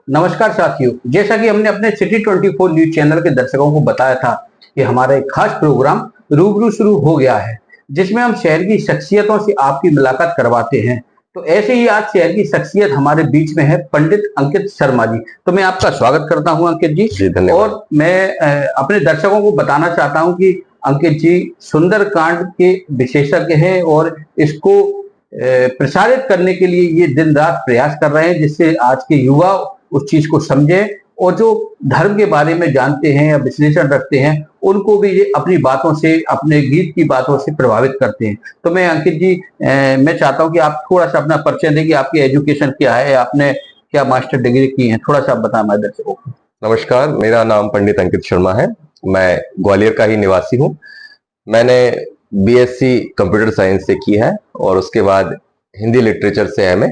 नमस्कार साथियों, जैसा कि हमने अपने सिटी 24 न्यूज चैनल के दर्शकों को बताया था कि हमारा एक खास प्रोग्राम रूबरू शुरू हो गया है, जिसमें हम शहर की शख्सियतों से आपकी मुलाकात करवाते हैं। तो ऐसे ही आज शहर की शख्सियत हमारे बीच में है पंडित अंकित शर्मा जी। तो मैं आपका स्वागत करता हूं अंकित जी। जी धन्यवाद। और मैं अपने दर्शकों को बताना चाहता हूं कि अंकित जी सुंदरकांड के विशेषज्ञ हैं और इसको प्रसारित करने के लिए ये दिन रात प्रयास कर रहे हैं, जिससे आज के युवा उस चीज को समझे और जो धर्म के बारे में जानते हैं या विश्लेषण रखते हैं उनको भी ये अपनी बातों से, अपने गीत की बातों से प्रभावित करते हैं। तो मैं अंकित जी, मैं चाहता हूं कि आप थोड़ा सा अपना परिचय दें कि आपकी एजुकेशन क्या है, आपने क्या मास्टर डिग्री की है, थोड़ा सा आप बताएं हमारे दर्शकों को। नमस्कार, मेरा नाम पंडित अंकित शर्मा है। मैं ग्वालियर का ही निवासी हूँ। मैंने बीएससी कंप्यूटर साइंस से की है और उसके बाद हिंदी लिटरेचर से एमए,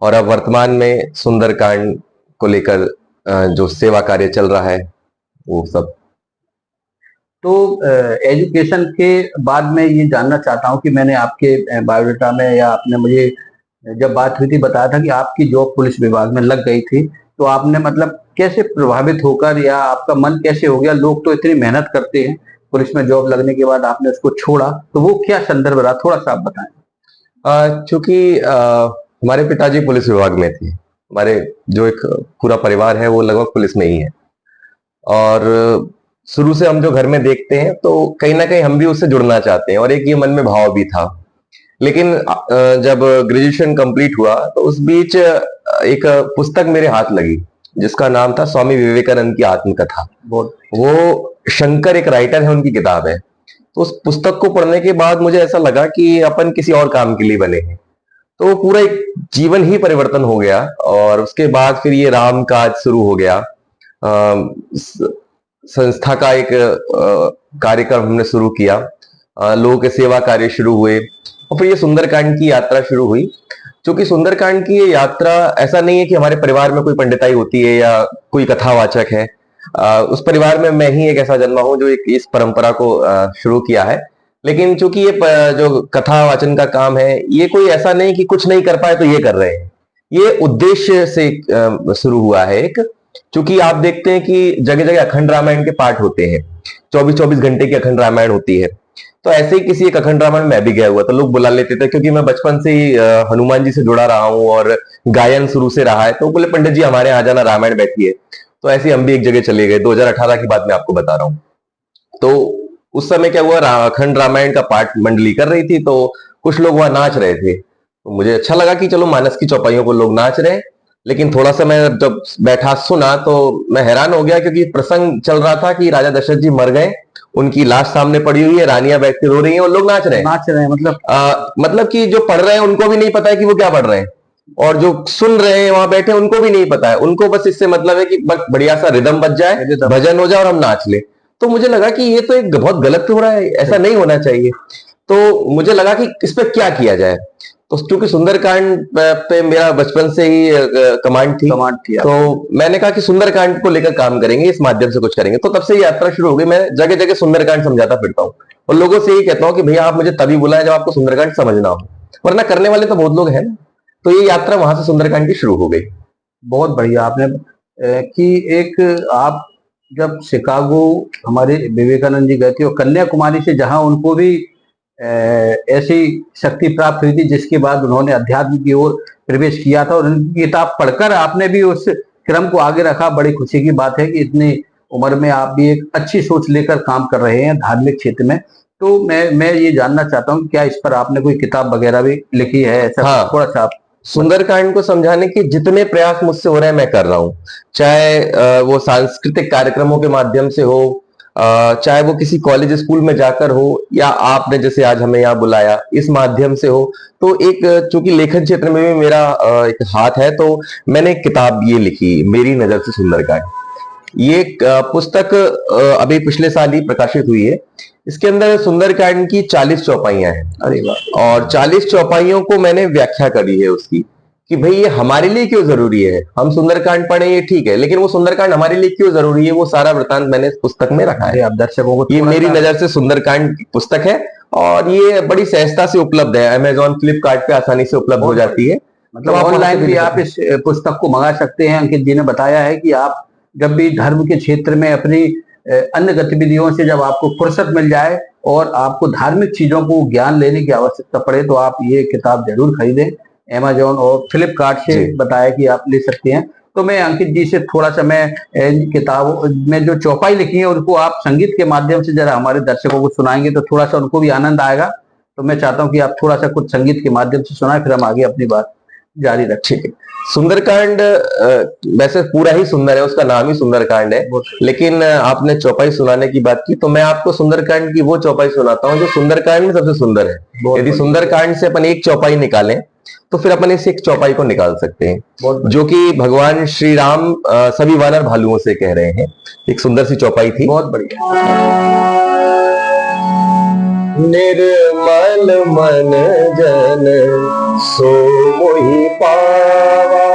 और अब वर्तमान में सुंदरकांड को लेकर जो सेवा कार्य चल रहा है वो सब। तो एजुकेशन के बाद मैं ये जानना चाहता हूँ कि मैंने आपके बायोडाटा में या आपने मुझे जब बात हुई थी बताया था कि आपकी जॉब पुलिस विभाग में लग गई थी। तो आपने मतलब कैसे प्रभावित होकर या आपका मन कैसे हो गया? लोग तो इतनी मेहनत करते हैं, पुलिस में जॉब लगने के बाद आपने उसको छोड़ा, तो वो क्या संदर्भ रहा, थोड़ा सा आप बताएं। चूंकि हमारे पिताजी पुलिस विभाग में थे, हमारे जो एक पूरा परिवार है वो लगभग पुलिस में ही है, और शुरू से हम जो घर में देखते हैं तो कहीं ना कहीं हम भी उससे जुड़ना चाहते हैं, और एक ये मन में भाव भी था। लेकिन जब ग्रेजुएशन कंप्लीट हुआ तो उस बीच एक पुस्तक मेरे हाथ लगी जिसका नाम था स्वामी विवेकानंद की आत्मकथा। वो शंकर एक राइटर है, उनकी किताब है। तो उस पुस्तक को पढ़ने के बाद मुझे ऐसा लगा कि अपन किसी और काम के लिए बने हैं। तो पूरा एक जीवन ही परिवर्तन हो गया, और उसके बाद फिर ये राम काज शुरू हो गया। संस्था का एक कार्यक्रम हमने शुरू किया, लोगों के सेवा कार्य शुरू हुए, और फिर ये सुंदरकांड की यात्रा शुरू हुई। क्योंकि सुंदरकांड की ये यात्रा ऐसा नहीं है कि हमारे परिवार में कोई पंडिताई होती है या कोई कथावाचक है। उस परिवार में मैं ही एक ऐसा जन्मा हूं जो एक इस परंपरा को शुरू किया है। लेकिन चूंकि ये जो कथा वाचन का काम है, ये कोई ऐसा नहीं कि कुछ नहीं कर पाए तो ये कर रहे हैं। ये उद्देश्य से शुरू हुआ है एक। क्योंकि आप देखते हैं कि जगह जगह अखंड रामायण के पाठ होते हैं, 24-24 घंटे की अखंड रामायण होती है। तो ऐसे ही किसी एक अखंड रामायण में भी गया हुआ, तो लोग बुला लेते थे, क्योंकि मैं बचपन से ही हनुमान जी से जुड़ा रहा हूँ और गायन शुरू से रहा है। तो बोले पंडित जी हमारे यहाँ जाना, रामायण बैठी है। तो ऐसे हम भी एक जगह चले गए। 2018 की बात मैं आपको बता रहा हूँ। तो उस समय क्या हुआ, अखंड रामायण का पाठ मंडली कर रही थी, तो कुछ लोग वहां नाच रहे थे। तो मुझे अच्छा लगा कि चलो मानस की चौपाइयों को लोग नाच रहे हैं। लेकिन थोड़ा सा मैं जब बैठा सुना तो मैं हैरान हो गया, क्योंकि प्रसंग चल रहा था कि राजा दशरथ जी मर गए, उनकी लाश सामने पड़ी हुई है, रानियां बैठ के रो रही हैं और लोग नाच रहे हैं। मतलब कि जो पढ़ रहे हैं उनको भी नहीं पता है कि वो क्या पढ़ रहे हैं, और जो सुन रहे हैं वहां बैठे उनको भी नहीं पता है। उनको बस इससे मतलब है कि बढ़िया सा रिदम बज जाए, भजन हो जाए और हम नाच ले। तो मुझे लगा कि ये तो एक बहुत गलत हो रहा है, ऐसा नहीं होना चाहिए। तो मुझे लगा कि इस पे क्या किया जाए। तो क्योंकि सुंदरकांड पे मेरा बचपन से ही कमांड थी, तो मैंने कहा कि सुंदरकांड को लेकर काम करेंगे, इस माध्यम से कुछ करेंगे। तो तब से यात्रा शुरू हो गई। मैं जगह जगह सुंदरकांड समझाता फिरता हूँ और लोगों से यही कहता हूँ कि भैया आप मुझे तभी बुलाएं जब आपको सुंदरकांड समझना हो, वरना करने वाले तो बहुत लोग हैं ना। तो ये यात्रा वहां से सुंदरकांड की शुरू हो गई। बहुत बढ़िया आपने कि एक आप जब शिकागो हमारे विवेकानंद जी गए थे और कन्याकुमारी से जहां उनको भी ऐसी शक्ति प्राप्त हुई थी, जिसके बाद उन्होंने अध्यात्म की ओर प्रवेश किया था और उनकी किताब पढ़कर आपने भी उस क्रम को आगे रखा। बड़ी खुशी की बात है कि इतनी उम्र में आप भी एक अच्छी सोच लेकर काम कर रहे हैं धार्मिक क्षेत्र में। तो मैं ये जानना चाहता हूँ क्या इस पर आपने कोई किताब वगैरह भी लिखी है? ऐसा हाँ, थोड़ा सा आप सुंदरकांड को समझाने के जितने प्रयास मुझसे हो रहे हैं मैं कर रहा हूँ। चाहे वो सांस्कृतिक कार्यक्रमों के माध्यम से हो, चाहे वो किसी कॉलेज स्कूल में जाकर हो, या आपने जैसे आज हमें यहाँ बुलाया इस माध्यम से हो। तो एक चूंकि लेखन क्षेत्र में भी मेरा एक हाथ है, तो मैंने एक किताब ये लिखी, मेरी नजर से सुंदरकांड। ये पुस्तक अभी पिछले साल ही प्रकाशित हुई है। इसके अंदर सुंदरकांड की 40 चौपाइयां हैं। अरे वाह। और 40 चौपाइयों को मैंने व्याख्या करी है उसकी, कि भाई ये हमारे लिए क्यों जरूरी है। हम सुंदरकांड पढ़े ये ठीक है, लेकिन वो सुंदरकांड हमारे लिए क्यों जरूरी है, वो सारा वृतांत मैंने इस पुस्तक में रखा है। आप दर्शकों को ये मेरी नजर से सुंदरकांड पुस्तक है, और ये बड़ी सहजता से उपलब्ध है, अमेजॉन फ्लिपकार्ट पे आसानी से उपलब्ध हो जाती है। मतलब ऑनलाइन भी आप इस पुस्तक को मंगा सकते हैं। अंकित जी ने बताया है कि आप जब भी धर्म के क्षेत्र में अपनी अन्य गतिविधियों से जब आपको फुर्सत मिल जाए और आपको धार्मिक चीजों को ज्ञान लेने की आवश्यकता पड़े तो आप ये किताब जरूर खरीदें। अमेजोन और फ्लिपकार्ट से बताया कि आप ले सकते हैं। तो मैं अंकित जी से थोड़ा सा, मैं किताबों में जो चौपाई लिखी है उनको आप संगीत के माध्यम से जरा हमारे दर्शकों को सुनाएंगे तो थोड़ा सा उनको भी आनंद आएगा। तो मैं चाहता हूं कि आप थोड़ा सा कुछ संगीत के माध्यम से सुनाएं, फिर हम आगे अपनी बात जारी रखेंगे। सुंदरकांड वैसे पूरा ही सुंदर है, उसका नाम ही सुंदरकांड है, लेकिन आपने चौपाई सुनाने की बात की तो मैं आपको सुंदरकांड की वो चौपाई सुनाता हूँ जो सुंदरकांड में सबसे सुंदर है। यदि सुंदरकांड से अपन एक चौपाई निकालें तो फिर अपन इस एक चौपाई को निकाल सकते हैं, जो कि भगवान श्री राम सभी वानर भालुओं से कह रहे हैं। एक सुंदर सी चौपाई थी। बहुत बढ़िया। निर्मल मन जन सो मोहि पावा,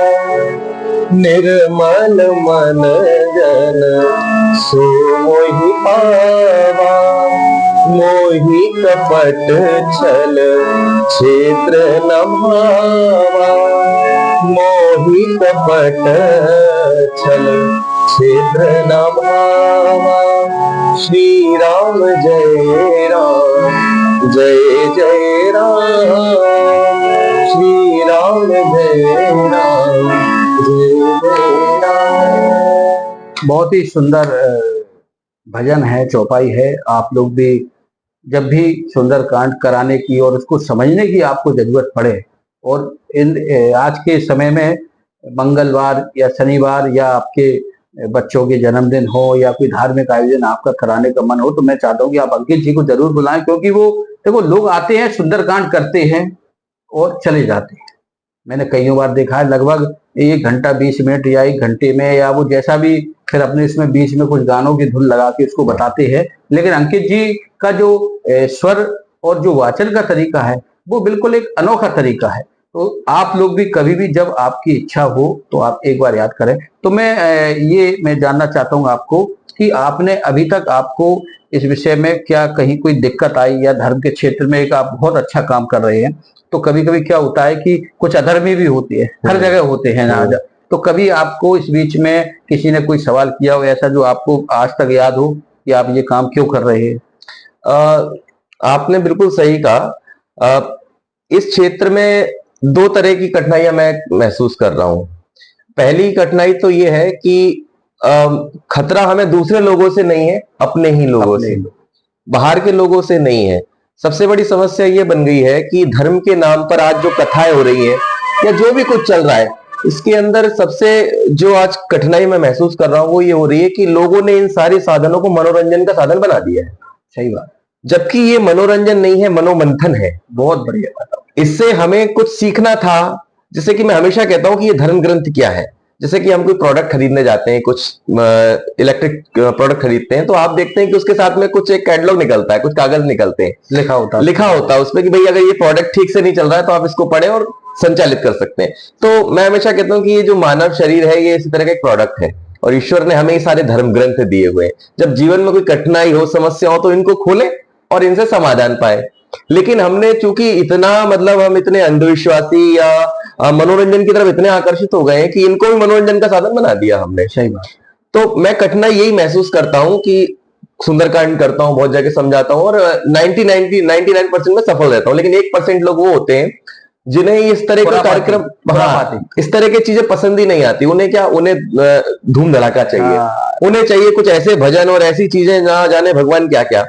निर्मल मन जन सो मोहि पावा, मोहि कपट छल क्षेत्र न भावा, मोहि कपट छल क्षेत्र न भावा, श्री राम जय राम जय जय राम, श्री राम जय राम जय जय राम। बहुत ही सुंदर भजन है, चौपाई है। आप लोग भी जब भी सुंदरकांड कराने की और उसको समझने की आपको जरूरत पड़े और इन आज के समय में मंगलवार या शनिवार या आपके बच्चों के जन्मदिन हो या कोई धार्मिक आयोजन आपका कराने का मन हो तो मैं चाहता हूं कि आप अंकित जी को जरूर बुलाएं, क्योंकि वो देखो लोग आते हैं सुंदरकांड करते हैं और चले जाते हैं। मैंने कई बार देखा है लगभग 1 घंटा 20 मिनट या 1 घंटे में या वो जैसा भी फिर अपने इसमें बीच में कुछ गानों की धुन लगा के उसको बताते हैं। लेकिन अंकित जी का जो स्वर और जो वाचन का तरीका है वो बिल्कुल एक अनोखा तरीका है। तो आप लोग भी कभी भी जब आपकी इच्छा हो तो आप एक बार याद करें। तो मैं जानना चाहता हूं आपको कि आपने अभी तक आपको इस विषय में क्या कहीं कोई दिक्कत आई, या धर्म के क्षेत्र में एक आप बहुत अच्छा काम कर रहे हैं तो कभी कभी क्या होता है कि कुछ अधर्मी भी होती है, हर जगह होते हैं ना, तो कभी आपको इस बीच में किसी ने कोई सवाल किया हो ऐसा जो आपको आज तक याद हो कि आप ये काम क्यों कर रहे हैं? आपने बिल्कुल सही कहा। इस क्षेत्र में 2 तरह की कठिनाइयां मैं महसूस कर रहा हूं। पहली कठिनाई तो ये है कि खतरा हमें दूसरे लोगों से नहीं है, अपने ही लोगों से, बाहर के लोगों से नहीं है। सबसे बड़ी समस्या ये बन गई है कि धर्म के नाम पर आज जो कथाएं हो रही हैं या जो भी कुछ चल रहा है, इसके अंदर सबसे जो आज कठिनाई मैं महसूस कर रहा हूं वो ये हो रही है कि लोगों ने इन सारे साधनों को मनोरंजन का साधन बना दिया है। सही बात। जबकि ये मनोरंजन नहीं है, मनोमंथन है। बहुत बढ़िया बात। इससे हमें कुछ सीखना था। जैसे कि मैं हमेशा कहता हूं कि ये धर्म ग्रंथ क्या है। जैसे कि हम कोई प्रोडक्ट खरीदने जाते हैं, कुछ इलेक्ट्रिक प्रोडक्ट खरीदते हैं, तो आप देखते हैं कि उसके साथ में कुछ एक कैटलॉग निकलता है, कुछ कागज निकलते हैं, लिखा होता है उसमें कि भाई अगर ये प्रोडक्ट ठीक से नहीं चल रहा है तो आप इसको पढ़ें और संचालित कर सकते हैं। तो मैं हमेशा कहता हूं कि ये जो मानव शरीर है ये इसी तरह का एक प्रोडक्ट है और ईश्वर ने हमें ये सारे धर्म ग्रंथ दिए हुए हैं। जब जीवन में कोई कठिनाई हो, समस्या हो तो इनको खोलें और इनसे समाधान पाए। लेकिन हमने चूंकि इतना हम इतने अंधविश्वासी या मनोरंजन की तरफ इतने आकर्षित हो गए हैं कि इनको भी मनोरंजन का साधन बना दिया हमने। सही बात। तो मैं कठिनाई यही महसूस करता हूं कि सुंदरकांड करता हूं, बहुत जगह समझाता हूं और 99% में सफल रहता हूं, लेकिन 1% लोग वो होते हैं जिन्हें इस तरह के कार्यक्रम, इस तरह की चीजें पसंद ही नहीं आती। उन्हें धूम धड़ाका चाहिए। उन्हें चाहिए कुछ ऐसे भजन और ऐसी चीजें ना जाने भगवान क्या क्या।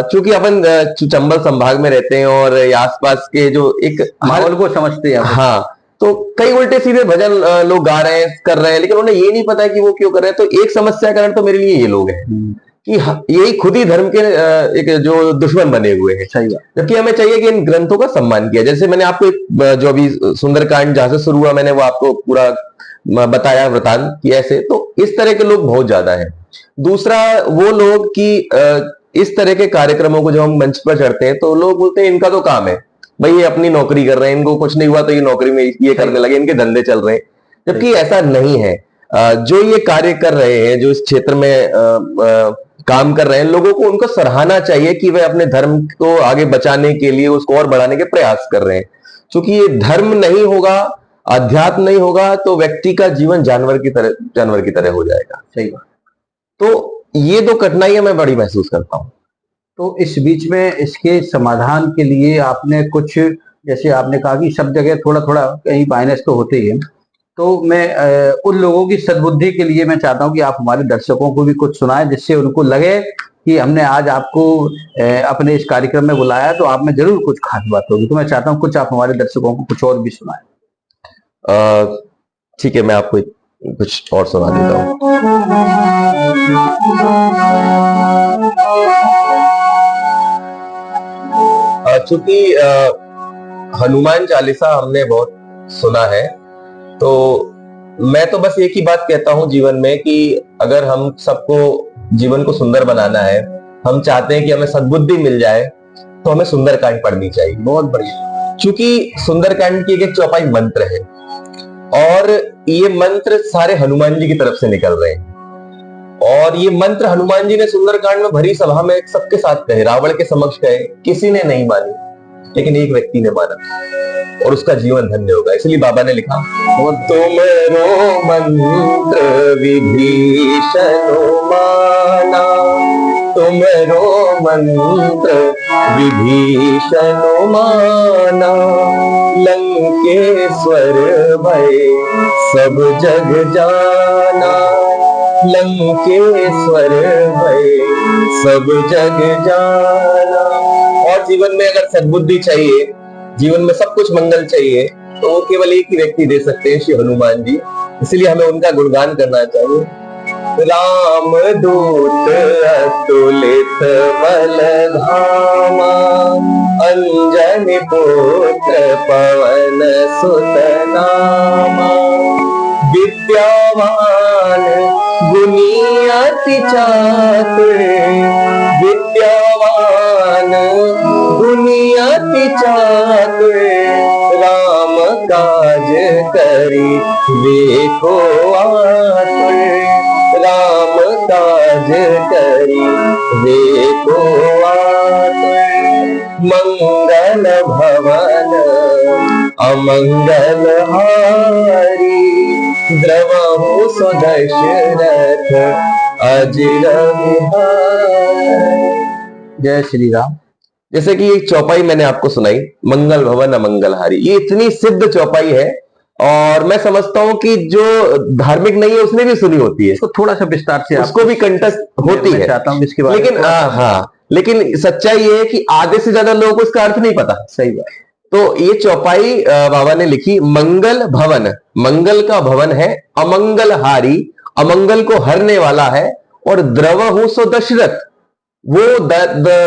चूंकि अपन चंबल संभाग में रहते हैं और आसपास के जो एक माहौल को समझते हैं, हाँ, तो कई उल्टे सीधे भजन लोग गा रहे हैं, कर रहे हैं, लेकिन उन्हें ये नहीं पता है कि वो क्यों कर रहे हैं। तो एक समस्या कारण तो मेरे लिए ये लोग हैं कि यही खुद ही धर्म के एक जो दुश्मन बने हुए हैं। सही बात। जबकि हमें चाहिए कि इन ग्रंथों का सम्मान किया। जैसे मैंने आपको जो अभी सुंदरकांड जहां से शुरू हुआ मैंने वो आपको पूरा बताया वृतांत कि ऐसे, तो इस तरह के लोग बहुत ज्यादा हैं। दूसरा वो लोग कि इस तरह के कार्यक्रमों को जब हम मंच पर चढ़ते हैं तो लोग बोलते हैं इनका तो काम है, भाई ये अपनी नौकरी कर रहे हैं, इनको कुछ नहीं हुआ तो ये नौकरी में ये करने लगे, इनके धंधे चल रहे हैं। जबकि ऐसा नहीं है। जो ये कार्य कर रहे हैं, जो इस क्षेत्र में काम कर रहे हैं, लोगों को उनको सराहना चाहिए कि वे अपने धर्म को आगे बचाने के लिए उसको और बढ़ाने के प्रयास कर रहे हैं। क्योंकि ये धर्म नहीं होगा अध्यात्म नहीं होगा तो व्यक्ति का जीवन जानवर की तरह हो जाएगा। सही बात। तो ये दो कठिनाइयां मैं बड़ी महसूस करता हूँ। तो इस बीच में इसके समाधान के लिए आपने कुछ, जैसे आपने कहा कि सब जगह थोड़ा थोड़ा कहीं माइनस तो होते ही है, तो मैं उन लोगों की सद्बुद्धि के लिए मैं चाहता हूं कि आप हमारे दर्शकों को भी कुछ सुनाएं, जिससे उनको लगे कि हमने आज आपको अपने इस कार्यक्रम में बुलाया तो आप में जरूर कुछ खास बात होगी। तो मैं चाहता हूं कुछ आप हमारे दर्शकों को कुछ और भी सुनाएं। ठीक है, मैं आपको कुछ और सुना देता हूँ। चूंकि हनुमान चालीसा हमने बहुत सुना है, तो मैं तो बस एक ही बात कहता हूं जीवन में कि अगर हम सबको जीवन को सुंदर बनाना है, हम चाहते हैं कि हमें सद्बुद्धि मिल जाए, तो हमें सुंदरकांड पढ़नी चाहिए। बहुत बढ़िया। क्योंकि सुंदरकांड की एक चौपाई मंत्र है और ये मंत्र सारे हनुमान जी की तरफ से निकल रहे हैं, और ये मंत्र हनुमान जी ने सुंदरकांड में भरी सभा में सबके साथ कहे, रावण के समक्ष कहे, किसी ने नहीं मानी, लेकिन एक व्यक्ति ने माना और उसका जीवन धन्य होगा। इसलिए बाबा ने लिखा, तुमरो मंत्र विभीषण माना, तुमरो मंत्र विभीषण माना, लंकेश्वर भय सब जग जाना, लंकेश्वर भय सब जग जाना। और जीवन में अगर सद्बुद्धि चाहिए, जीवन में सब कुछ मंगल चाहिए, तो वो केवल एक ही व्यक्ति दे सकते हैं, श्री हनुमान जी। इसलिए हमें उनका गुणगान करना चाहिए। राम दूत अतुलित बल धामा, अंजनी पुत्र पवन सुत नामा, विद्यावान गुणी अति चातुर, विद्यावान गुणी अति चातुर, राम काज करी देखो आतुर, राम काज करी देखो आतुर, मंगल भवन अमंगल हारी, द्रवहु सुदशरथ अजिर बिहारी। जय श्री राम। जैसे कि एक चौपाई मैंने आपको सुनाई, मंगल भवन अमंगलहारी, ये इतनी सिद्ध चौपाई है और मैं समझता हूं कि जो धार्मिक नहीं है उसने भी सुनी होती है, इसको थोड़ा सा विस्तार से उसको भी कंठस्थ होती है। चाहता हूं इसके बारे में। लेकिन हाँ, लेकिन सच्चाई ये है कि आधे से ज्यादा लोगों को इसका अर्थ नहीं पता। सही बात। तो ये चौपाई बाबा ने लिखी, मंगल भवन, मंगल का भवन है, अमंगलहारी, अमंगल को हरने वाला है, और द्रवहु सो दशरथ, वो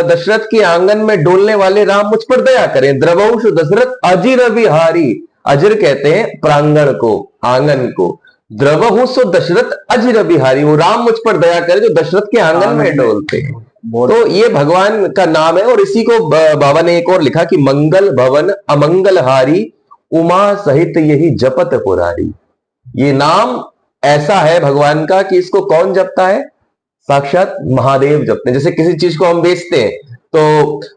दशरथ के आंगन में डोलने वाले राम मुझ पर दया करें। द्रवहु सो दशरथ अजिर बिहारी, अजिर कहते हैं प्रांगण को, आंगन को, द्रवहु सो दशरथ अजिर बिहारी, वो राम मुझ पर दया करे जो दशरथ के आंगन में डोलते हैं। तो ये भगवान का नाम है। और इसी को बाबा ने एक और लिखा कि मंगल भवन अमंगलहारी, उमा सहित यही जपत पुरारी। ये नाम ऐसा है भगवान का कि इसको कौन जपता है? साक्षात महादेव जपते हैं। जैसे किसी चीज को हम बेचते हैं तो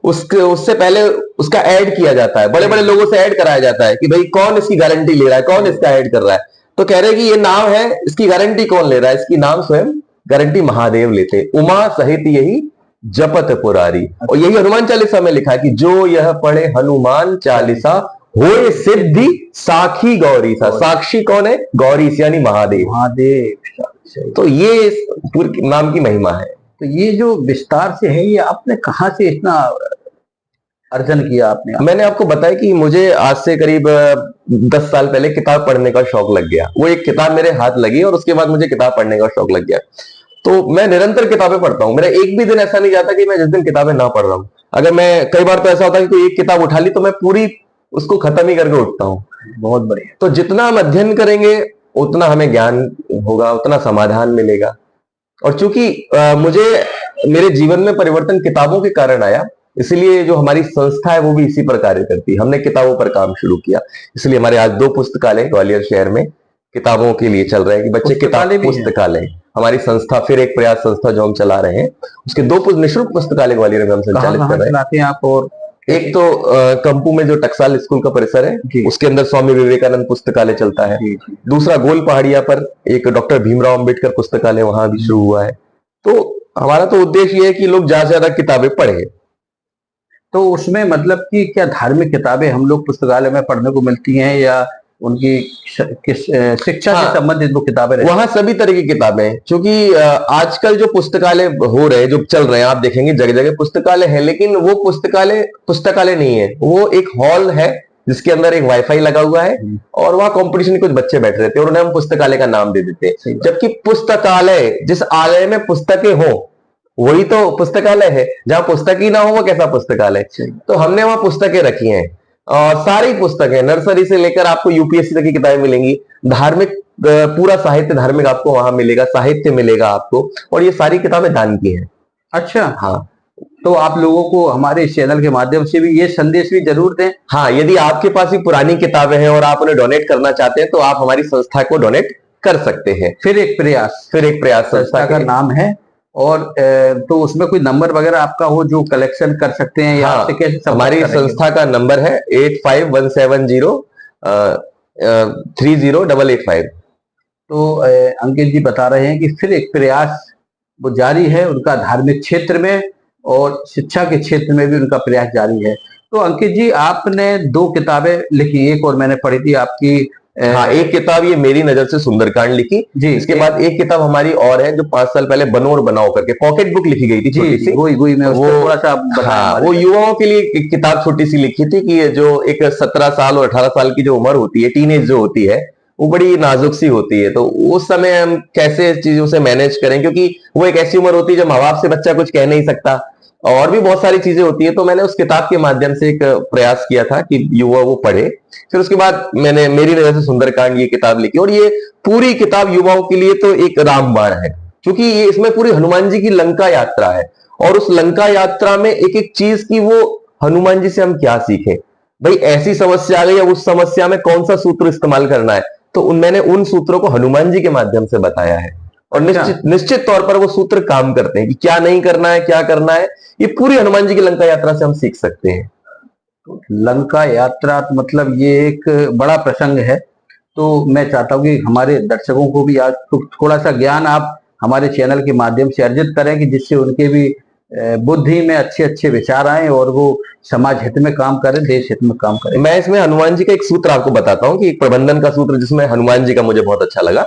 उससे पहले उसका ऐड किया जाता है, बड़े बड़े लोगों से ऐड कराया जाता है कि भाई कौन इसकी गारंटी ले रहा है, कौन इसका ऐड कर रहा है। तो कह रहे हैं कि ये नाम है, इसकी गारंटी कौन ले रहा है? इसकी नाम स्वयं गारंटी महादेव लेते। उमा सहित यही जपत पुरारी। और यही हनुमान चालीसा में लिखा है कि जो यह पढ़े हनुमान चालीसा होए सिद्धि साखी गौरी सा। साक्षी कौन है? गौरी यानी महादेव। महादेव। तो ये पूरे नाम की महिमा है। तो ये जो विस्तार से है, ये आपने कहाँ से इतना अर्जन किया आपने? मैंने आपको बताया कि मुझे आज से करीब 10 साल पहले किताब पढ़ने का शौक लग गया। वो एक किताब मेरे हाथ लगी और उसके बाद मुझे किताब पढ़ने का शौक लग गया। तो मैं निरंतर किताबें पढ़ता हूँ। मेरा एक भी दिन ऐसा नहीं जाता कि मैं जिस दिन किताबें ना पढ़ रहा हूँ। अगर मैं, कई बार तो ऐसा होता है कि कोई एक किताब उठा ली तो मैं पूरी उसको खत्म ही करके उठता हूँ। बहुत बढ़िया। तो जितना हम अध्ययन करेंगे उतना हमें ज्ञान होगा, उतना समाधान मिलेगा। और चूंकि मुझे मेरे जीवन में परिवर्तन किताबों के कारण आया, इसलिए जो हमारी संस्था है वो भी इसी पर कार्य करती है। हमने किताबों पर काम शुरू किया, इसलिए हमारे आज 2 पुस्तकालय ग्वालियर शहर में किताबों के लिए चल रहे हैं कि बच्चे किताब, पुस्तकालय। हमारी संस्था, फिर एक प्रयास संस्था जो हम चला रहे हैं, उसके 2 निःशुल्क पुस्तकालय ग्वालियर में हम संचालित कर रहे हैं। आप और एक तो कंपू में जो टकसाल स्कूल का परिसर है उसके अंदर स्वामी विवेकानंद पुस्तकालय चलता है। दूसरा गोल पहाड़िया पर एक डॉक्टर भीमराव अंबेडकर पुस्तकालय वहां भी शुरू हुआ है। तो हमारा तो उद्देश्य ये है कि लोग ज्यादा से ज्यादा किताबें पढ़े। तो उसमें मतलब कि क्या धार्मिक किताबें हम लोग पुस्तकालय में पढ़ने को मिलती हैं या उनकी शिक्षा से संबंधित वो किताबें? वहां सभी तरह की किताबें हैं, क्योंकि आजकल जो पुस्तकालय हो रहे हैं, जो चल रहे हैं, आप देखेंगे जगह जगह पुस्तकालय है, लेकिन वो पुस्तकालय नहीं है, वो एक हॉल है जिसके अंदर एक वाईफाई लगा हुआ है और वहां कंपटीशन कुछ बच्चे बैठ रहे थे और उन्हें हम पुस्तकालय का नाम दे देते हैं। जबकि पुस्तकालय, जिस आलय में पुस्तकें हो वही तो पुस्तकालय है। जहां पुस्तक ही ना हो वो कैसा पुस्तकालय? तो हमने वहां पुस्तकें रखी हैं और सारी पुस्तकें नर्सरी से लेकर आपको यूपीएससी तक की किताबें मिलेंगी। धार्मिक पूरा साहित्य धार्मिक आपको वहां मिलेगा, साहित्य मिलेगा आपको, और ये सारी किताबें दान की हैं। अच्छा, हाँ। तो आप लोगों को हमारे इस चैनल के माध्यम से भी ये संदेश भी जरूर दें। हाँ, यदि आपके पास भी पुरानी किताबें हैं और आप उन्हें डोनेट करना चाहते हैं तो आप हमारी संस्था को डोनेट कर सकते हैं। फिर एक प्रयास संस्था का नाम है, और तो उसमें कोई नंबर वगैरह आपका हो जो कलेक्शन कर सकते हैं या आपसे कैसे? हमारी संस्था का नंबर है 8517030885। तो अंकित जी बता रहे हैं कि फिर एक प्रयास वो जारी है उनका, धार्मिक क्षेत्र में और शिक्षा के क्षेत्र में भी उनका प्रयास जारी है। तो अंकित जी, आपने 2 किताबें लिखी, एक और मैंने पढ़ी थी आपकी। हाँ, एक किताब ये मेरी नजर से सुंदरकांड लिखी जी। इसके बाद एक किताब हमारी और है जो 5 साल पहले बनो और बनाओ करके पॉकेट बुक लिखी गई थी छोटी सी। वही मैं वो थोड़ा सा वो युवाओं के लिए एक किताब छोटी सी लिखी थी कि जो एक 17 साल और 18 साल की जो उम्र होती है, टीनेज जो होती है, वो बड़ी नाजुक सी होती है। तो उस समय हम कैसे चीजों से मैनेज करें, क्योंकि वो एक ऐसी उम्र होती है जब माँ बाप से बच्चा कुछ कह नहीं सकता और भी बहुत सारी चीजें होती है। तो मैंने उस किताब के माध्यम से एक प्रयास किया था कि युवा वो पढ़े। फिर उसके बाद मैंने मेरी नजर से सुंदरकांड ये किताब लिखी, और ये पूरी किताब युवाओं के लिए तो एक रामबाण है, क्योंकि ये इसमें पूरी हनुमान जी की लंका यात्रा है। और उस लंका यात्रा में एक एक चीज की वो हनुमान जी से हम क्या सीखें, भाई ऐसी समस्या आ गई, अब उस समस्या में कौन सा सूत्र इस्तेमाल करना है। तो मैंने उन सूत्रों को हनुमान जी के माध्यम से बताया है, और निश्चित तौर पर वो सूत्र काम करते हैं कि क्या नहीं करना है, क्या करना है। ये पूरी हनुमान जी की लंका यात्रा से हम सीख सकते हैं। लंका यात्रा तो मतलब ये एक बड़ा प्रसंग है। तो मैं चाहता हूं कि हमारे दर्शकों को भी आज थोड़ा सा ज्ञान आप हमारे चैनल के माध्यम से अर्जित करें, कि जिससे उनके भी बुद्धि में अच्छे अच्छे विचार आए और वो समाज हित में काम करें, देश हित में काम करें। मैं इसमें हनुमान जी का एक सूत्र आपको बताता हूँ कि एक प्रबंधन का सूत्र जिसमें हनुमान जी का मुझे बहुत अच्छा लगा।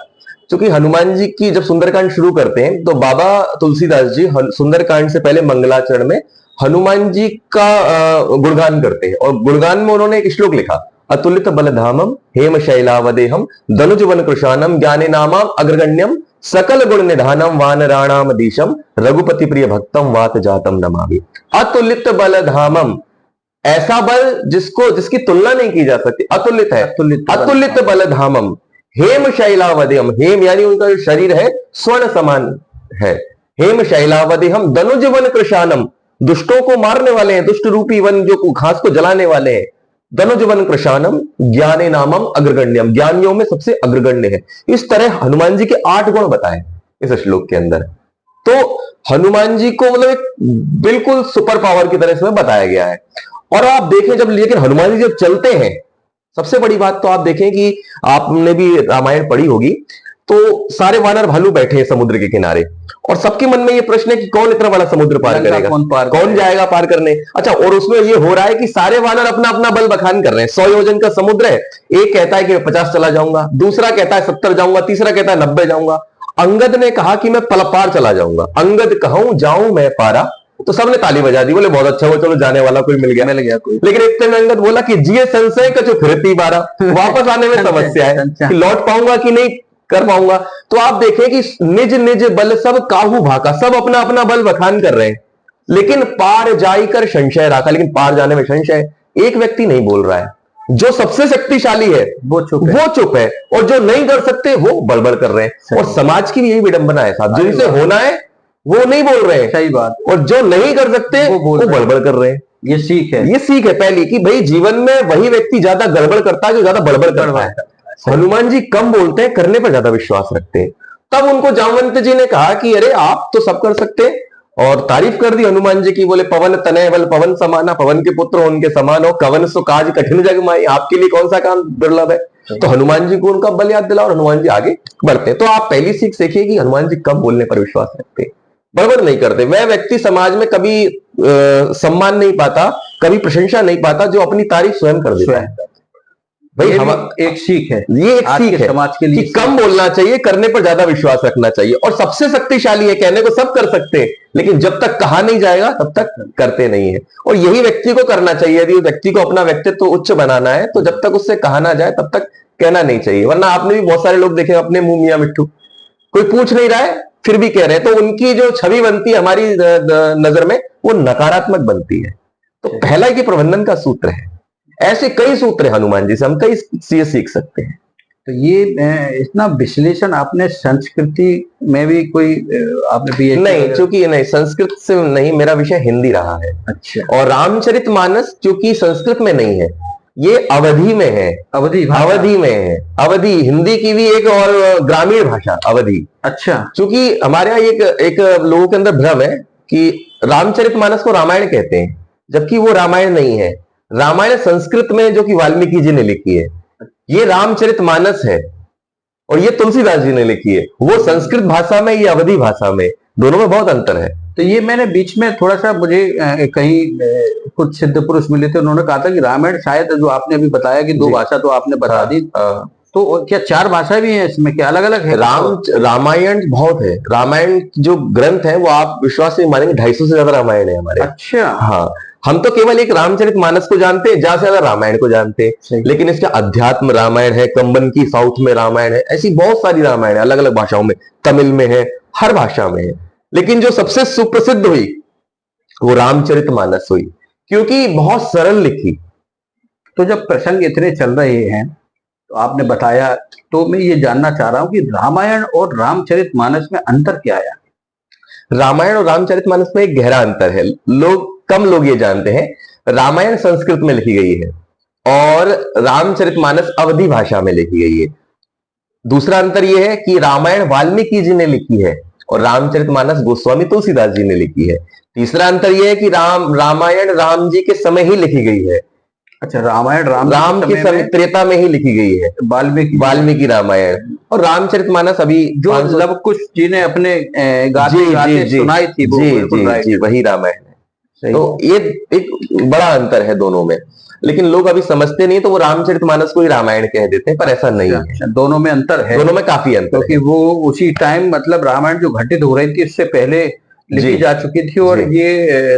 क्योंकि हनुमान जी की जब सुंदरकांड शुरू करते हैं तो बाबा तुलसीदास जी सुंदरकांड से पहले मंगलाचरण में हनुमान जी का गुणगान करते हैं, और गुणगान में उन्होंने एक श्लोक लिखा, अतुलित बलधामम हेम शैलावदेहम धनुज वन कृशानम ज्ञाने नामाम अग्रगण्यम सकल गुण निधानम वानराणाम दीशम रघुपति प्रिय भक्तम वात जातम नमामि। अतुलित बलधामम, ऐसा बल जिसकी तुलना नहीं की जा सकती, अतुलित है। अतुलित बलधामम हेम शैलावदेहम, हेम यानी उनका जो शरीर है स्वर्ण समान है। हेम शैलावदेहम धनुज वन कृशानम, दुष्टों को मारने वाले हैं, दुष्ट रूपी वन जो घास को जलाने वाले हैं। धनुज वन कृशानम ज्ञाने नामम अग्रगण्यम, ज्ञानियों में सबसे अग्रगण्य है। इस तरह हनुमान जी के 8 गुण बताए इस श्लोक के अंदर। तो हनुमान जी को मतलब एक बिल्कुल सुपर पावर की तरह इसमें बताया गया है। और आप देखें जब, लेकिन हनुमान जी जब चलते हैं, सबसे बड़ी बात तो आप देखें कि आपने भी रामायण पढ़ी होगी, तो सारे वानर भालू बैठे हैं समुद्र के किनारे, और सबके मन में ये प्रश्न है कि कौन इतना बड़ा समुद्र पार करेगा, कौन जाएगा पार करने। अच्छा, और उसमें ये हो रहा है कि सारे वानर अपना अपना बल बखान कर रहे हैं। 100 योजन का समुद्र है, एक कहता है कि 50 चला जाऊंगा, दूसरा कहता है 70 जाऊंगा, तीसरा कहता है 90 जाऊंगा। अंगद ने कहा कि मैं पार चला जाऊंगा। अंगद कहूं जाऊं मैं पारा, तो सबने ताली बजा दी, बोले बहुत अच्छा हुआ, चलो जाने वाला कोई मिल गया कोई। लेकिन इतने में अंगद बोला कि जिये संशय का जो फिरती बारा, वापस आने में समस्या है कि लौट पाऊंगा कि नहीं कर पाऊंगा। तो आप देखें कि निज निज बल सब काहू भाका, सब अपना अपना बल बखान कर रहे हैं, लेकिन पार जाकर संशय रखा, लेकिन पार जाने में संशय। एक व्यक्ति नहीं बोल रहा है, जो सबसे शक्तिशाली है वो चुप है, और जो नहीं कर सकते वो बड़बड़ कर रहे हैं। और समाज की भी यही विडंबना है साहब, जिनसे होना है वो नहीं बोल रहे हैं, सही बात, और जो नहीं कर सकते वो बड़बड़ कर रहे हैं। ये सीख है पहली कि भाई जीवन में वही व्यक्ति ज्यादा गड़बड़ करता है जो ज्यादा बड़बड़ करता है। हनुमान जी कम बोलते हैं, करने पर ज्यादा विश्वास रखते हैं। तब उनको जामवंत जी ने कहा कि अरे आप तो सब कर सकते हैं और तारीफ कर दी हनुमान जी की, बोले पवन तनय बल पवन समाना, पवन के पुत्र उनके समान हो, कवन सो काज कठिन जग माई, आपके लिए कौन सा काम दुर्लभ है। तो हनुमान जी को उनका बल याद दिला और हनुमान जी आगे बढ़ते। तो आप पहली सीख सीखिए कि हनुमान जी कब बोलने पर विश्वास रखते, बड़बड़ नहीं करते। वह व्यक्ति समाज में कभी सम्मान नहीं पाता, कभी प्रशंसा नहीं पाता, जो अपनी तारीफ स्वयं कर देता है। भाई हम एक सीख है, ये एक सीख है समाज के लिए कि कम बोलना चाहिए, करने पर ज्यादा विश्वास रखना चाहिए। और सबसे शक्तिशाली है, कहने को सब कर सकते हैं, लेकिन जब तक कहा नहीं जाएगा तब तक करते नहीं है। और यही व्यक्ति को करना चाहिए। यदि व्यक्ति को अपना व्यक्तित्व उच्च बनाना है तो जब तक उससे कहा ना जाए तब तक कहना नहीं चाहिए। वरना आपने भी बहुत सारे लोग देखे अपने मुंह मियां मिट्ठू, कोई पूछ नहीं रहा है फिर भी कह रहे हैं, तो उनकी जो छवि बनती है हमारी नजर में वो नकारात्मक बनती है। तो पहला की प्रबंधन का सूत्र है। ऐसे कई सूत्र है हनुमान जी से, हम कई चीजें सीख सकते हैं। तो ये इतना विश्लेषण आपने संस्कृति में भी कोई आपने भी नहीं, चूंकि नहीं संस्कृत से नहीं, मेरा विषय हिंदी रहा है। अच्छा। और रामचरितमानस चूंकि संस्कृत में नहीं है, ये अवधि में है। अवधि में है। अवधि हिंदी की भी एक और ग्रामीण भाषा अवधि। अच्छा। चूंकि हमारे यहाँ एक लोगों के अंदर भ्रम है कि रामचरितमानस को रामायण कहते हैं, जबकि वो रामायण नहीं है। रामायण संस्कृत में जो कि वाल्मीकि जी ने लिखी है, ये रामचरितमानस है, और ये तुलसीदास जी ने लिखी है। वो संस्कृत भाषा में, ये अवधि भाषा में, दोनों में बहुत अंतर है। तो ये मैंने बीच में थोड़ा सा मुझे कहीं कुछ सिद्ध पुरुष मिले थे, उन्होंने कहा था कि रामायण शायद जो आपने अभी बताया कि दो भाषा तो आपने बता दी, तो क्या चार भाषा भी है इसमें, क्या अलग अलग है? रामायण बहुत है। रामायण जो ग्रंथ है वो आप विश्वास नहीं मानेंगे, 250 से ज्यादा रामायण है हमारे। अच्छा। हाँ, हम तो केवल एक रामचरितमानस को जानते हैं, ज्यादा से ज्यादा रामायण को जानते हैं, लेकिन इसका अध्यात्म रामायण है, कंबन की साउथ में रामायण है, ऐसी बहुत सारी रामायण है अलग अलग भाषाओं में, तमिल में है, हर भाषा में है। लेकिन जो सबसे सुप्रसिद्ध हुई वो रामचरितमानस हुई, क्योंकि बहुत सरल लिखी। तो जब प्रसंग इतने चल रहे हैं तो आपने बताया, तो मैं ये जानना चाह रहा हूं कि रामायण और रामचरितमानस में अंतर क्या है? रामायण और रामचरितमानस में एक गहरा अंतर है, कम लोग ये जानते हैं। रामायण संस्कृत में लिखी गई है और रामचरितमानस अवधि भाषा में लिखी गई है। दूसरा अंतर यह है कि रामायण वाल्मीकि जी ने लिखी है और रामचरितमानस गोस्वामी तुलसीदास जी ने लिखी है। तीसरा अंतर यह है कि रामायण राम जी के समय ही लिखी गई है। अच्छा, रामायण राम के समय त्रेता में ही लिखी गई है, वाल्मीकि रामायण। और रामचरितमानस अभी जो लव कुश जी ने अपने गाते सुनाई थी, जी, वही रामायण है। तो ये एक बड़ा अंतर है दोनों में, लेकिन लोग अभी समझते नहीं, तो वो रामचरितमानस को ही रामायण कह देते हैं, पर ऐसा नहीं है। दोनों में अंतर है, दोनों में काफी अंतर, क्योंकि वो उसी टाइम, मतलब रामायण जो घटित हो रही थी उससे पहले लिखी जा चुकी थी, और ये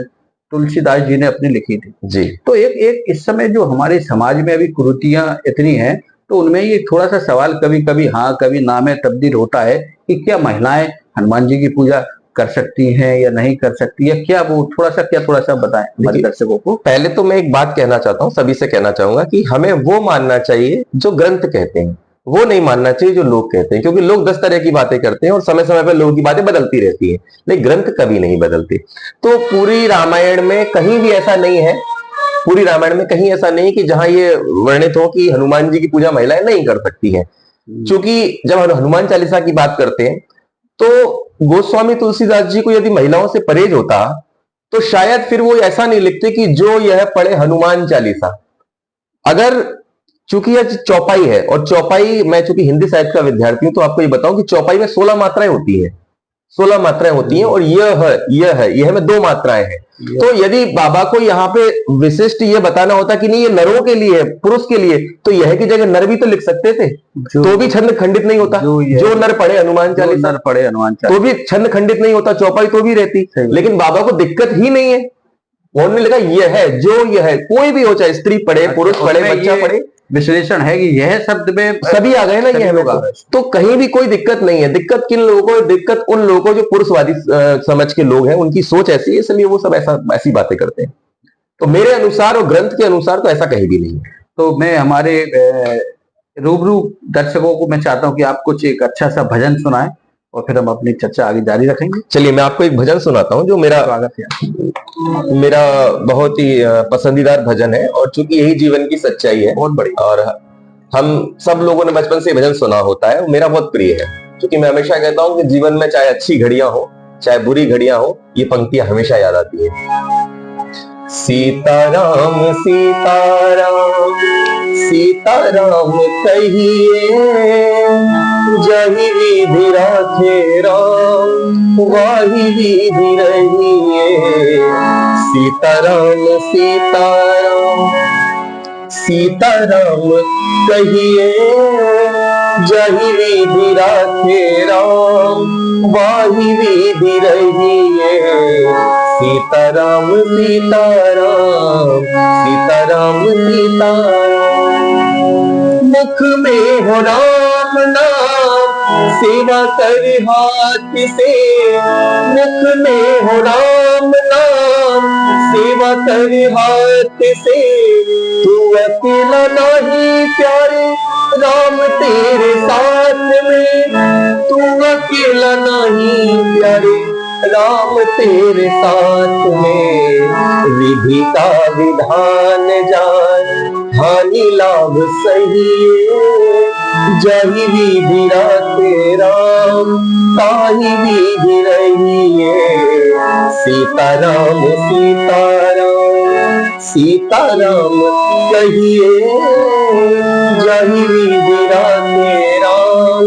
तुलसीदास जी ने अपनी लिखी थी जी। तो एक इस समय जो हमारे समाज में अभी कुरीतियां इतनी हैं, तो उनमें ये थोड़ा सा सवाल कभी कभी हाँ कभी ना में तब्दील होता है कि क्या महिलाएं हनुमान जी की पूजा कर सकती हैं या नहीं कर सकती है, क्या वो थोड़ा सा बताएं हमारे दर्शकों को। पहले तो मैं एक बात कहना चाहता हूँ, सभी से कहना चाहूंगा कि हमें वो मानना चाहिए जो ग्रंथ कहते हैं, वो नहीं मानना चाहिए जो लोग कहते हैं, क्योंकि लोग 10 तरह की बातें करते हैं और समय समय पर लोगों की बातें बदलती रहती है, लेकिन ग्रंथ कभी नहीं बदलते। तो पूरी रामायण में कहीं भी ऐसा नहीं है, पूरी रामायण में कहीं ऐसा नहीं कि जहां ये वर्णित हो कि हनुमान जी की पूजा महिलाएं नहीं कर सकती हैं। क्योंकि जब हम हनुमान चालीसा की बात करते हैं तो गोस्वामी तुलसीदास जी को यदि महिलाओं से परहेज होता तो शायद फिर वो ऐसा नहीं लिखते कि जो यह पढ़े हनुमान चालीसा। अगर चूंकि यह चौपाई है, और चौपाई, मैं चूंकि हिंदी साहित्य का विद्यार्थी हूं तो आपको ये बताऊं कि चौपाई में 16 मात्राएं होती हैं, 16 मात्राएं होती हैं, और यह में 2 मात्राएं हैं। तो यदि बाबा को यहाँ पे विशिष्ट ये बताना होता कि नहीं ये नरों के लिए, पुरुष के लिए, तो यह की जगह नर भी तो लिख सकते थे, तो भी छंद खंडित नहीं होता। जो नर पढ़े हनुमान चालीसा, तो भी छंद खंडित नहीं होता, चौपाई तो भी रहती। लेकिन बाबा को दिक्कत ही नहीं है, उन्होंने लिखा यह है, जो यह है, कोई भी हो, चाहे स्त्री पढ़े, पुरुष पढ़े, बच्चा पढ़े। विश्लेषण है कि यह शब्द में सभी आ गए ना, यह लोग तो कहीं भी कोई दिक्कत नहीं है। दिक्कत किन लोगों को, दिक्कत उन लोगों को जो पुरुषवादी समझ के लोग हैं, उनकी सोच ऐसी है, इसलिए वो सब ऐसी बातें करते हैं। तो मेरे अनुसार और ग्रंथ के अनुसार तो ऐसा कहीं भी नहीं है। तो मैं हमारे रूबरू दर्शकों को मैं चाहता हूं कि आप कुछ एक अच्छा सा भजन सुनाएं और फिर हम अपनी चर्चा आगे जारी रखेंगे। चलिए, मैं आपको एक भजन सुनाता हूं जो मेरा बहुत ही पसंदीदार भजन है, और चूंकि यही जीवन की सच्चाई है, बहुत बड़ी, और हम सब लोगों ने बचपन से भजन सुना होता है, मेरा बहुत प्रिय है। क्योंकि मैं हमेशा कहता हूं कि जीवन में चाहे अच्छी घड़ियां हो चाहे बुरी घड़ियां हो, ये पंक्तियां हमेशा याद आती है। सीताराम सीताराम सीताराम कहिए, जही विधि राखे राम वाही विधि रहिए। सीताराम सीताराम सीताराम कहिए, जही विधि राखे राम वाही विधि रहिए। सीताराम सीताराम सीताराम सीताराम। मुख में हो राम नाम, सेवा कर हाथ से। मुख में हो राम नाम, सेवा कर हाथ से। तू अकेला नहीं प्यारे, राम तेरे साथ में। तू अकेला नहीं प्यारे, राम तेरे साथ में। विधि का विधान जान, हानि लाभ सही। जही विधि राखे राम, ताही विधि रहिए। सीताराम सीताराम सीताराम कहिए, जही विधि राखे राम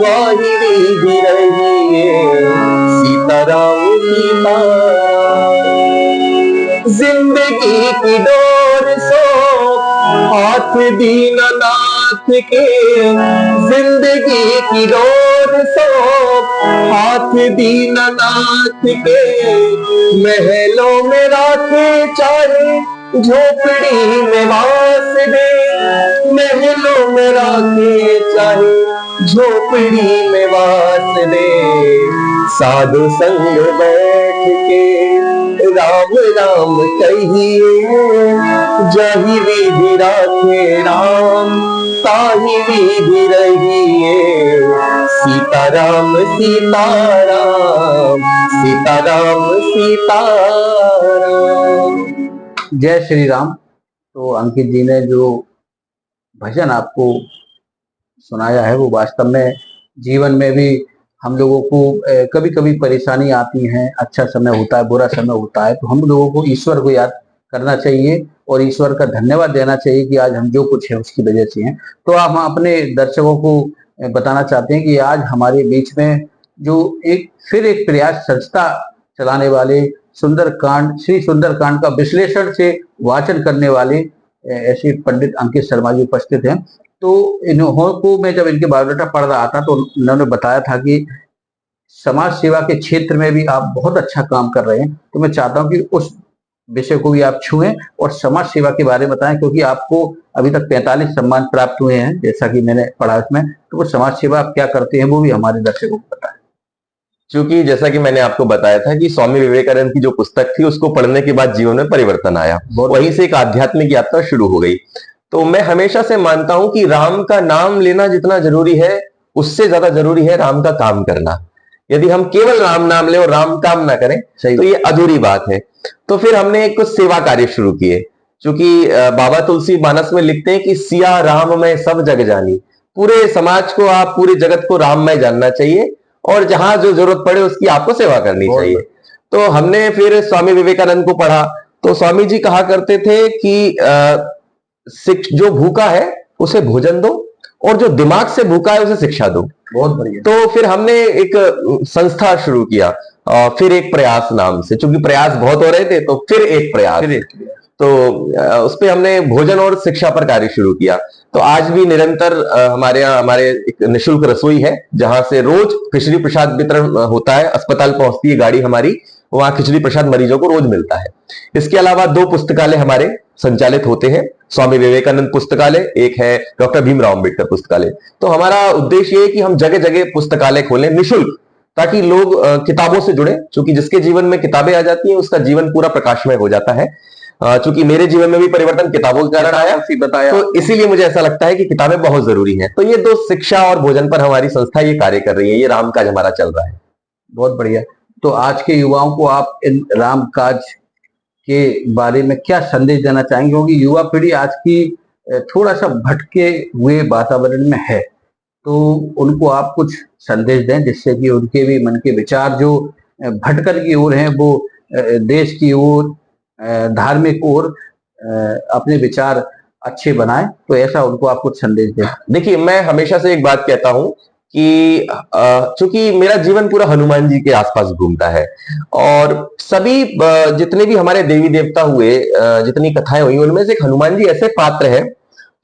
वाही विधि रहिए। सीताराम सीताराम। जिंदगी की डोर सो हाथ दीननाथ के। जिंदगी की डोर सो हाथ दीननाथ के। महलों में राखे चाहे, झोपड़ी में वास दे। महलों में राखे चाहे, झोपड़ी में वास दे। साधु संग बैठ के राम राम कहिए, जही विधि राखे राम ताही विधि रहिए। सीताराम सीताराम सीताराम सीताराम। जय श्री राम। तो अंकित जी ने जो भजन आपको सुनाया है वो वास्तव में जीवन में भी हम लोगों को कभी कभी परेशानी आती है, अच्छा समय होता है, बुरा समय होता है, तो हम लोगों को ईश्वर को याद करना चाहिए और ईश्वर का धन्यवाद देना चाहिए कि आज हम जो कुछ है उसकी वजह से हैं। तो हम अपने दर्शकों को बताना चाहते हैं कि आज हमारे बीच में जो फिर एक प्रयास संस्था चलाने वाले सुंदरकांड, श्री सुंदरकांड का विश्लेषण से वाचन करने वाले ऐसे पंडित अंकित शर्मा जी उपस्थित हैं। तो इन्हों को मैं जब इनके बायोडाटा पढ़ रहा था तो इन्होंने बताया था कि समाज सेवा के क्षेत्र में भी आप बहुत अच्छा काम कर रहे हैं। तो मैं चाहता हूं कि उस विषय को भी आप छुएं और समाज सेवा के बारे में बताएं, क्योंकि आपको अभी तक 45 सम्मान प्राप्त हुए हैं जैसा कि मैंने पढ़ा इसमें। तो वो समाज सेवा आप क्या करते हैं वो भी हमारे दर्शकों को बताएं। क्योंकि जैसा कि मैंने आपको बताया था कि स्वामी विवेकानंद की जो पुस्तक थी उसको पढ़ने के बाद जीवन में परिवर्तन आया, वहीं से एक आध्यात्मिक यात्रा शुरू हो गई। तो मैं हमेशा से मानता हूं कि राम का नाम लेना जितना जरूरी है उससे ज्यादा जरूरी है राम का काम करना। यदि हम केवल राम नाम ले और राम काम ना करें तो ये अधूरी बात है। तो फिर हमने कुछ सेवा कार्य शुरू किए, क्योंकि बाबा तुलसी मानस में लिखते हैं कि सिया राम में सब जग जानी। पूरे समाज को, आप पूरे जगत को राममय जानना चाहिए और जहां जो जरूरत पड़े उसकी आपको सेवा करनी चाहिए। तो हमने फिर स्वामी विवेकानंद को पढ़ा। तो स्वामी जी कहा करते थे कि जो भूखा है उसे भोजन दो और जो दिमाग से भूखा है उसे शिक्षा दो। बहुत बढ़िया। तो फिर हमने एक संस्था शुरू किया, फिर एक प्रयास नाम से, क्योंकि प्रयास बहुत हो रहे थे तो फिर एक प्रयास। तो उस पे हमने भोजन और शिक्षा पर कार्य शुरू किया। तो आज भी निरंतर हमारे यहाँ हमारे एक निःशुल्क रसोई है जहां से रोज खिचड़ी प्रसाद वितरण होता है। अस्पताल पहुंचती है गाड़ी हमारी, वहां खिचड़ी प्रसाद मरीजों को रोज मिलता है। इसके अलावा 2 पुस्तकालय हमारे संचालित होते हैं, स्वामी विवेकानंद पुस्तकालय, एक है डॉक्टर भीमराव अंबेडकर पुस्तकालय। तो हमारा उद्देश्य ये है कि हम जगह जगह पुस्तकालय खोलें निःशुल्क, ताकि लोग किताबों से जुड़े, क्योंकि जिसके जीवन में किताबें आ जाती हैं उसका जीवन पूरा प्रकाशमय हो जाता है। चूंकि मेरे जीवन में भी परिवर्तन किताबों के कारण आया, बताया, तो इसीलिए मुझे ऐसा लगता है कि किताबें बहुत जरूरी हैं। तो ये 2, शिक्षा और भोजन पर हमारी संस्था ये कार्य कर रही है। ये राम काज हमारा चल रहा है। बहुत बढ़िया। तो आज के युवाओं को आप इन राम काज के बारे में क्या संदेश देना चाहेंगे, क्योंकि युवा पीढ़ी आज की थोड़ा सा भटके हुए वातावरण में है, तो उनको आप कुछ संदेश दें जिससे कि उनके भी मन के विचार जो भटकन की ओर हैं, वो देश की ओर, धार्मिक ओर अपने विचार अच्छे बनाए। तो ऐसा उनको आप कुछ संदेश दें। देखिए, मैं हमेशा से एक बात कहता हूं कि चूंकि मेरा जीवन पूरा हनुमान जी के आसपास घूमता है, और सभी जितने भी हमारे देवी देवता हुए, जितनी कथाएं हुई, उनमें से एक हनुमान जी ऐसे पात्र हैं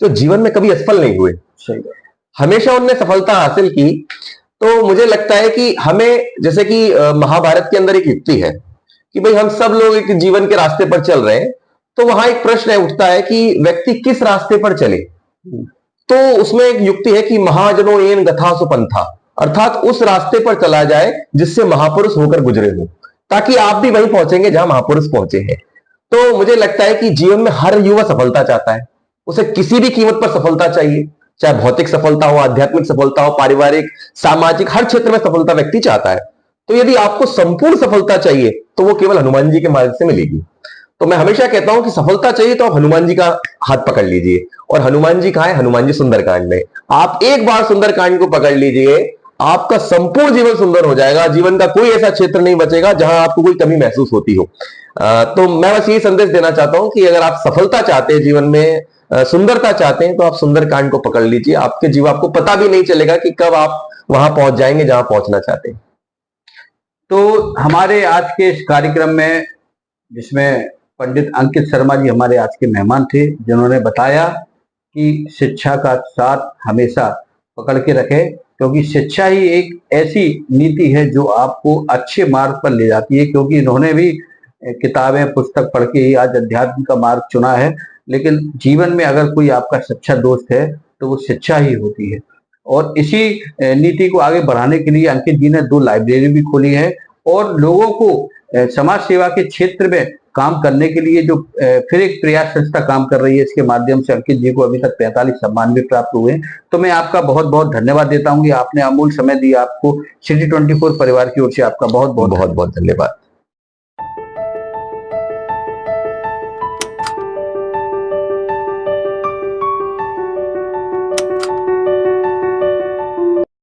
जो जीवन में कभी असफल नहीं हुए, हमेशा उनने सफलता हासिल की। तो मुझे लगता है कि हमें, जैसे कि महाभारत के अंदर एक युक्ति है कि भाई हम सब लोग एक जीवन के रास्ते पर चल रहे हैं, तो वहां एक प्रश्न उठता है कि व्यक्ति किस रास्ते पर चले। तो उसमें एक युक्ति है कि महाजनो एन गथा सुपंथा, अर्थात उस रास्ते पर चला जाए जिससे महापुरुष होकर गुजरे हो, ताकि आप भी वहीं पहुंचेंगे जहां महापुरुष पहुंचे हैं। तो मुझे लगता है कि जीवन में हर युवा सफलता चाहता है, उसे किसी भी कीमत पर सफलता चाहिए, चाहे भौतिक सफलता हो, आध्यात्मिक सफलता हो, पारिवारिक, सामाजिक, हर क्षेत्र में सफलता व्यक्ति चाहता है। तो यदि आपको संपूर्ण सफलता चाहिए तो वो केवल हनुमान जी के मार्ग से मिलेगी। तो मैं हमेशा कहता हूं कि सफलता चाहिए तो आप हनुमान जी का हाथ पकड़ लीजिए। और हनुमान जी कहां है? हनुमान जी सुंदरकांड में। आप एक बार सुंदरकांड को पकड़ लीजिए, आपका संपूर्ण जीवन सुंदर हो जाएगा। जीवन का कोई ऐसा क्षेत्र नहीं बचेगा जहां आपको कोई कमी महसूस होती हो। तो मैं बस यही संदेश देना चाहता हूं कि अगर आप सफलता चाहते हैं, जीवन में सुंदरता चाहते हैं, तो आप सुंदरकांड को पकड़ लीजिए। आपके जीवन, आपको पता भी नहीं चलेगा कि कब आप वहां पहुंच जाएंगे जहां पहुंचना चाहते हैं। तो हमारे आज के इस कार्यक्रम में, जिसमें पंडित अंकित शर्मा जी हमारे आज के मेहमान थे, जिन्होंने बताया कि शिक्षा का साथ हमेशा पकड़ के रखें, क्योंकि शिक्षा ही एक ऐसी नीति है जो आपको अच्छे मार्ग पर ले जाती है। क्योंकि इन्होंने भी किताबें, पुस्तक पढ़ के ही आज अध्यात्म का मार्ग चुना है, लेकिन जीवन में अगर कोई आपका सच्चा दोस्त है तो वो शिक्षा ही होती है। और इसी नीति को आगे बढ़ाने के लिए अंकित जी ने 2 लाइब्रेरी भी खोली है, और लोगों को समाज सेवा के क्षेत्र में काम करने के लिए जो फिर एक प्रयास संस्था काम कर रही है, इसके माध्यम से अंकित जी को अभी तक 45 सम्मान भी प्राप्त हुए हैं। तो मैं आपका बहुत बहुत धन्यवाद देता हूं कि आपने अमूल्य समय दिया। आपको सिटी 24 परिवार की ओर से आपका बहुत बहुत धन्यवाद।